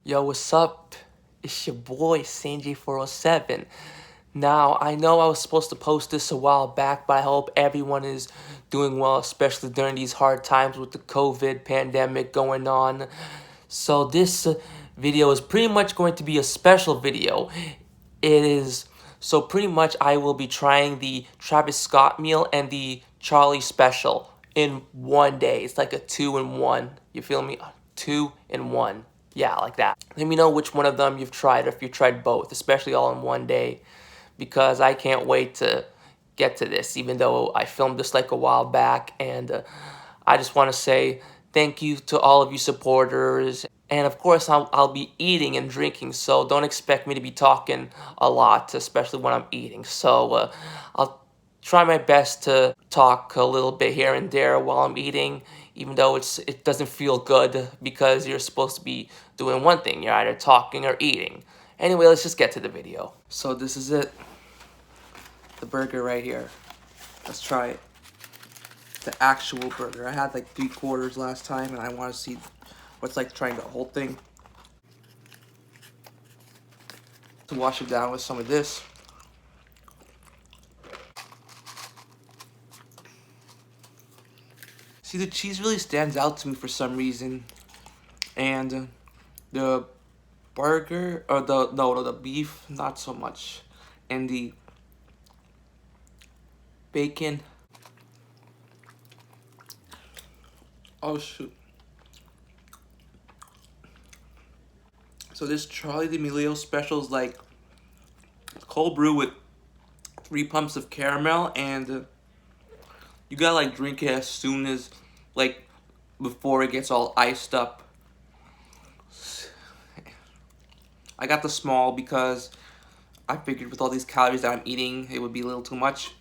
Yo, what's up? It's your boy, Sanjay407. Now, I know I was supposed to post this a while back, but I hope everyone is doing well, especially during these hard times with the COVID pandemic going on. So this video is pretty much going to be a special video. It is, so pretty much I will be trying the Travis Scott meal and the Charli special in one day. It's like a 2-in-1. You feel me? 2-in-1. Yeah, like that. Let me know which one of them you've tried, or if you've tried both, especially all in one day, because I can't wait to get to this, even though I filmed this like a while back. And I just want to say thank you to all of you supporters. And of course, I'll be eating and drinking, so don't expect me to be talking a lot, especially when I'm eating. So I'll try my best to talk a little bit here and there while I'm eating, even though it doesn't feel good because you're supposed to be doing one thing. You're either talking or eating. Anyway, let's just get to the video. So this is it. The burger right here. Let's try it. The actual burger. I had like 3/4 last time, and I want to see what's like trying the whole thing. To wash it down with some of this. See, the cheese really stands out to me for some reason, and the burger, or the beef, not so much, and the bacon. Oh shoot. So this Charli D'Amelio special is like cold brew with 3 pumps of caramel, and you gotta like drink it as soon as, like, before it gets all iced up. I got the small because I figured with all these calories that I'm eating, it would be a little too much.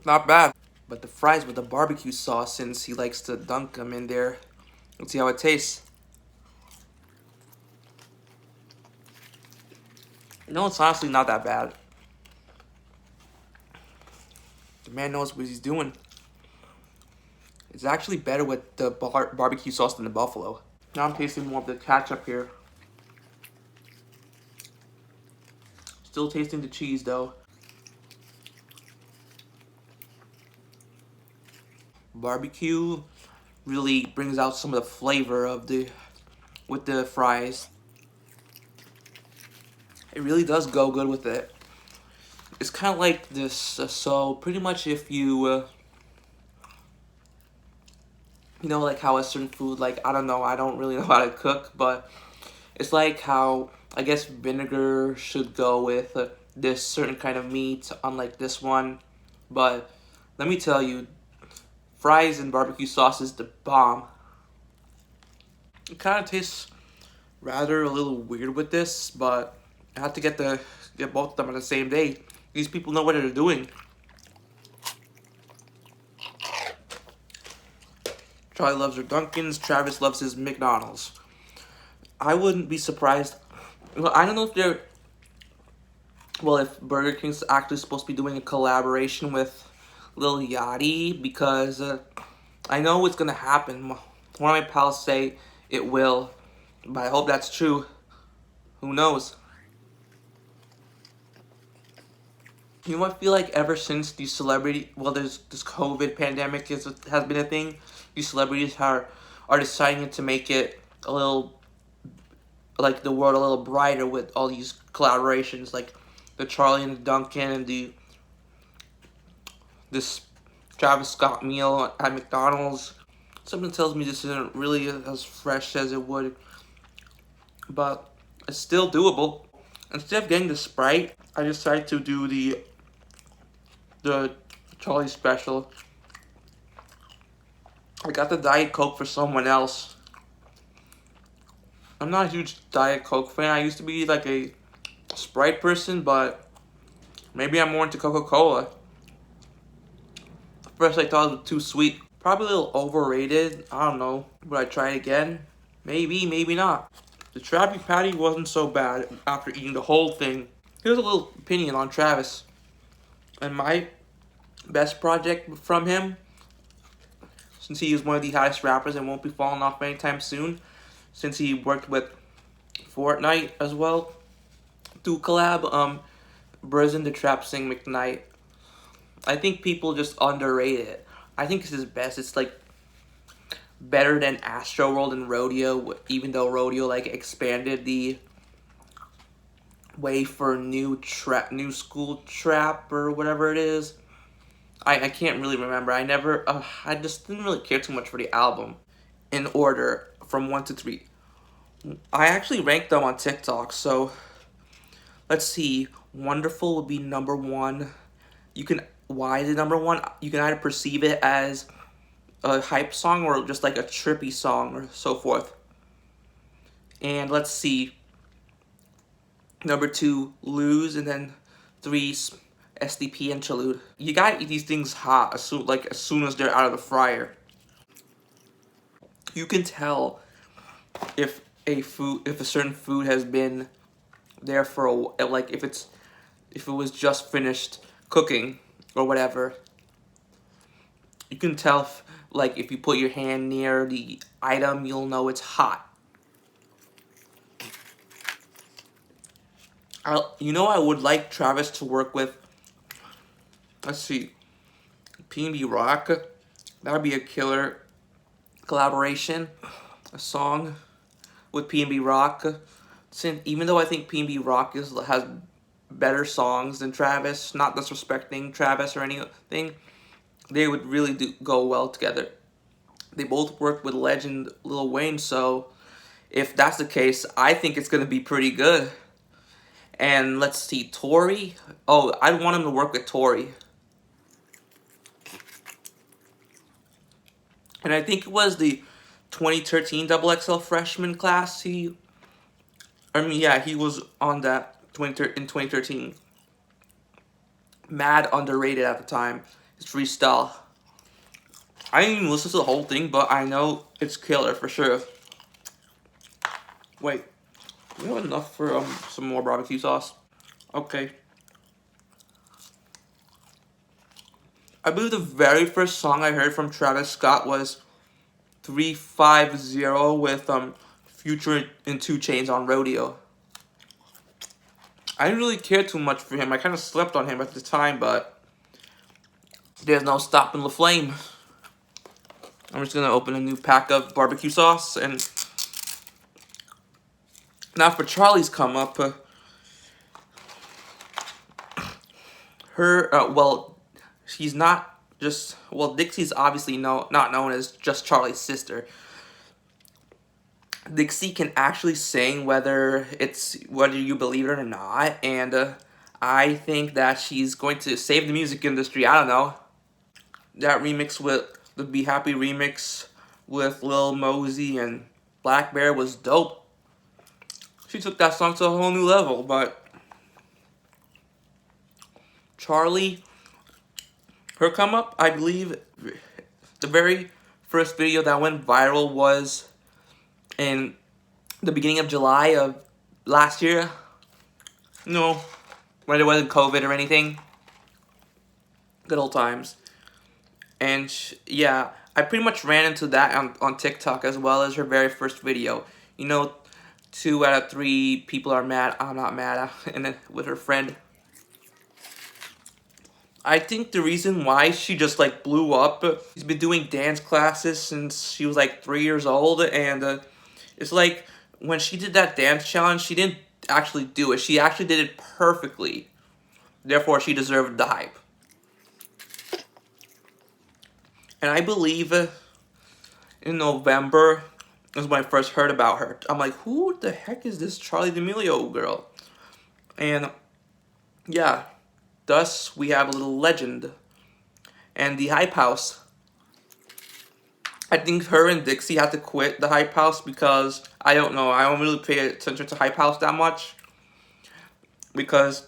Not bad. But the fries with the barbecue sauce, since he likes to dunk them in there. Let's see how it tastes. No, it's honestly not that bad. The man knows what he's doing. It's actually better with the barbecue sauce than the buffalo. Now I'm tasting more of the ketchup here. Still tasting the cheese though. Barbecue really brings out some of the flavor of with the fries. It really does go good with it. It's kind of like this, so pretty much if you, you know, like how a certain food, like, I don't know, I don't really know how to cook, but it's like how, I guess, vinegar should go with this certain kind of meat, unlike this one. But let me tell you, fries and barbecue sauce is the bomb. It kind of tastes rather a little weird with this, but I had to get both of them on the same day. These people know what they're doing. Charli loves her Dunkins. Travis loves his McDonald's. I wouldn't be surprised. Well, I don't know if they're... Well, if Burger King's actually supposed to be doing a collaboration with Lil Yachty, because I know it's going to happen. One of my pals say it will, but I hope that's true. Who knows? You know, I feel like ever since these this COVID pandemic has been a thing, these celebrities are deciding to make it a little, like, the world a little brighter with all these collaborations, like the Charli and the Dunkin and this Travis Scott meal at McDonald's. Something tells me this isn't really as fresh as it would, but it's still doable. Instead of getting the Sprite, I decided to do the Charli special. I got the Diet Coke for someone else. I'm not a huge Diet Coke fan. I used to be like a Sprite person, but maybe I'm more into Coca-Cola. At first I thought it was too sweet. Probably a little overrated. I don't know. Would I try it again? Maybe, maybe not. The Krabby Patty wasn't so bad after eating the whole thing. Here's a little opinion on Travis. And my best project from him, since he is one of the hottest rappers and won't be falling off anytime soon, since he worked with Fortnite as well. Do collab, Brazen the Trap Sing McKnight. I think people just underrate it. I think it's his best. It's like better than Astro World and Rodeo, even though Rodeo like expanded the way for new school trap or whatever it is. I can't really remember. I just didn't really care too much for the album. In order from 1 to 3. I actually ranked them on TikTok, so let's see. Wonderful would be number 1. Why is it number 1? You can either perceive it as a hype song or just like a trippy song or so forth. And let's see. Number 2, Lose, and then 3, SDP Interlude. You gotta eat these things hot as soon as they're out of the fryer. You can tell if a certain food has been there for if it was just finished cooking or whatever. You can tell if you put your hand near the item, you'll know it's hot. I would like Travis to work with, let's see, P&B Rock. That would be a killer collaboration, a song with P&B Rock. Even though I think P&B Rock has better songs than Travis, not disrespecting Travis or anything, they would really go well together. They both work with legend Lil Wayne, so if that's the case, I think it's going to be pretty good. And let's see, Tory. Oh, I'd want him to work with Tory. And I think it was the 2013 XXL freshman class. He was on that in 2013. Mad underrated at the time. His freestyle. I didn't even listen to the whole thing, but I know it's killer for sure. Wait, we have enough for some more barbecue sauce? Okay. I believe the very first song I heard from Travis Scott was 350 with Future and 2 Chainz on Rodeo. I didn't really care too much for him. I kind of slept on him at the time, but there's no stopping the flame. I'm just gonna open a new pack of barbecue sauce, and now for Charli's come up. She's not just, Dixie's obviously not known as just Charli's sister. Dixie can actually sing whether you believe it or not, and I think that she's going to save the music industry. I don't know. That remix with the Be Happy remix with Lil Mosey and Black Bear was dope. She took that song to a whole new level, but Charli, her come up, I believe the very first video that went viral was in the beginning of July of last year. No, when there wasn't COVID or anything. Good old times. And yeah, I pretty much ran into that on TikTok as well as her very first video. 2 out of 3 people are mad. I'm not mad. And then with her friend. I think the reason why she just blew up, she's been doing dance classes since she was 3 years old, and it's when she did that dance challenge, she didn't actually do it. She actually did it perfectly. Therefore, she deserved the hype. And I believe in November is when I first heard about her. I'm like, who the heck is this Charli D'Amelio girl? And yeah, thus we have a little legend. And the Hype House. I think her and Dixie had to quit the Hype House because, I don't know, I don't really pay attention to Hype House that much. Because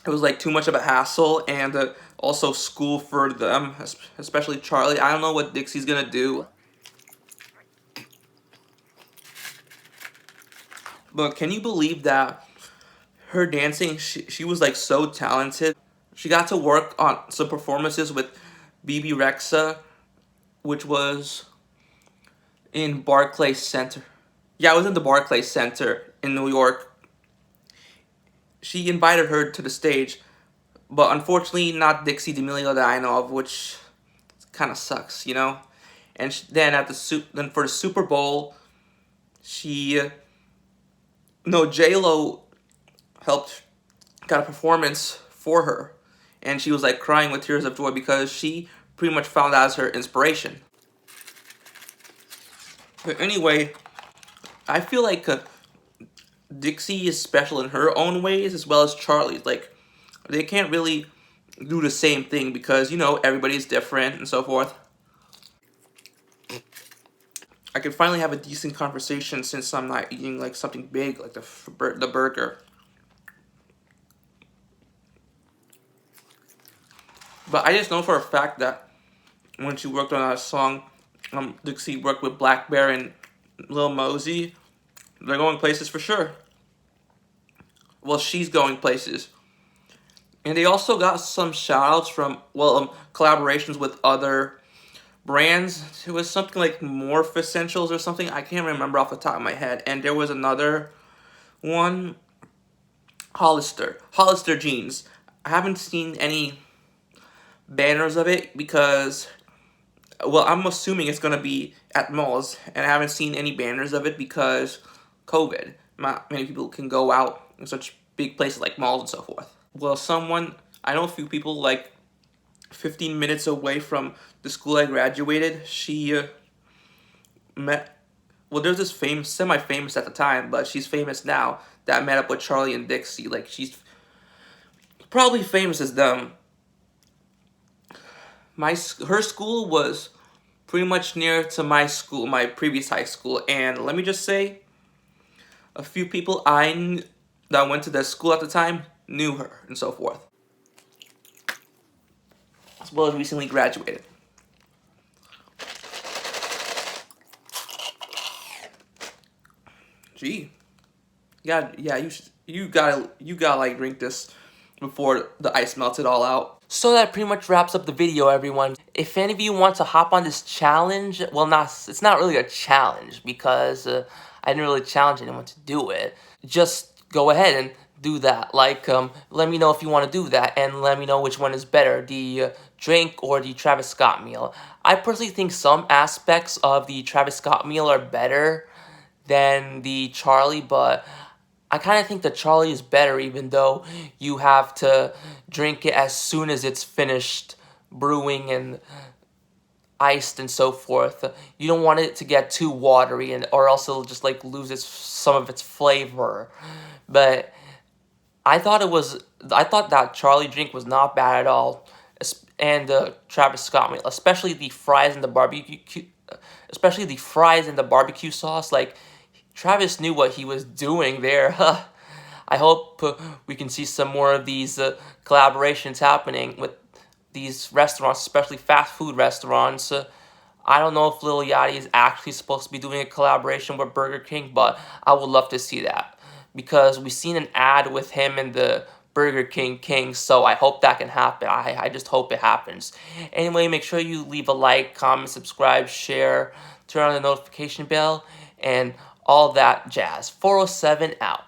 it was too much of a hassle, and also school for them, especially Charli. I don't know what Dixie's gonna do. But can you believe that her dancing, she was so talented. She got to work on some performances with BB Rexa, which was in Barclays Center. Yeah, I was in the Barclays Center in New York. She invited her to the stage, but unfortunately not Dixie D'Amelio that I know of, which kind of sucks, you know. And then then for the Super Bowl, she no J-Lo helped got a performance for her, and she was like crying with tears of joy because she pretty much found that as her inspiration. But anyway, I feel like Dixie is special in her own ways as well as Charli. Like, they can't really do the same thing because, you know, everybody's different and so forth. I can finally have a decent conversation since I'm not eating like something big like the burger. But I just know for a fact that when she worked on that song, Dixie worked with Black Bear and Lil Mosey. They're going places for sure. Well, she's going places. And they also got some shout-outs from, collaborations with other brands. It was something like Morph Essentials or something. I can't remember off the top of my head. And there was another one, Hollister jeans. I haven't seen any banners of it because, well, I'm assuming it's going to be at malls. And I haven't seen any banners of it because COVID. Not many people can go out in such big places like malls and so forth. Well, I know a few people like 15 minutes away from the school I graduated, she met, well, there's this semi-famous at the time, but she's famous now, that met up with Charli and Dixie. Like, she's probably famous as them. Her school was pretty much near to my school, my previous high school, and let me just say, a few people that went to that school at the time knew her and so forth, as well as recently graduated. Gee, yeah, you gotta like drink this before the ice melts it all out. So that pretty much wraps up the video, everyone. If any of you want to hop on this challenge, well, it's not really a challenge because I didn't really challenge anyone to do it. Just go ahead and do that. Like, let me know if you want to do that, and let me know which one is better, the drink or the Travis Scott meal. I personally think some aspects of the Travis Scott meal are better than the Charli, but I kind of think the Charli is better, even though you have to drink it as soon as it's finished brewing and iced and so forth. You don't want it to get too watery, or else it'll just like lose some of its flavor. But I thought that Charli drink was not bad at all, and the Travis Scott meal, especially the fries and the barbecue sauce. Like, Travis knew what he was doing there. I hope we can see some more of these collaborations happening with these restaurants, especially fast food restaurants. I don't know if Lil Yachty is actually supposed to be doing a collaboration with Burger King, but I would love to see that because we've seen an ad with him and the Burger King, so I hope that can happen. I just hope it happens. Anyway, make sure you leave a like, comment, subscribe, share, turn on the notification bell, and all that jazz. 407 out.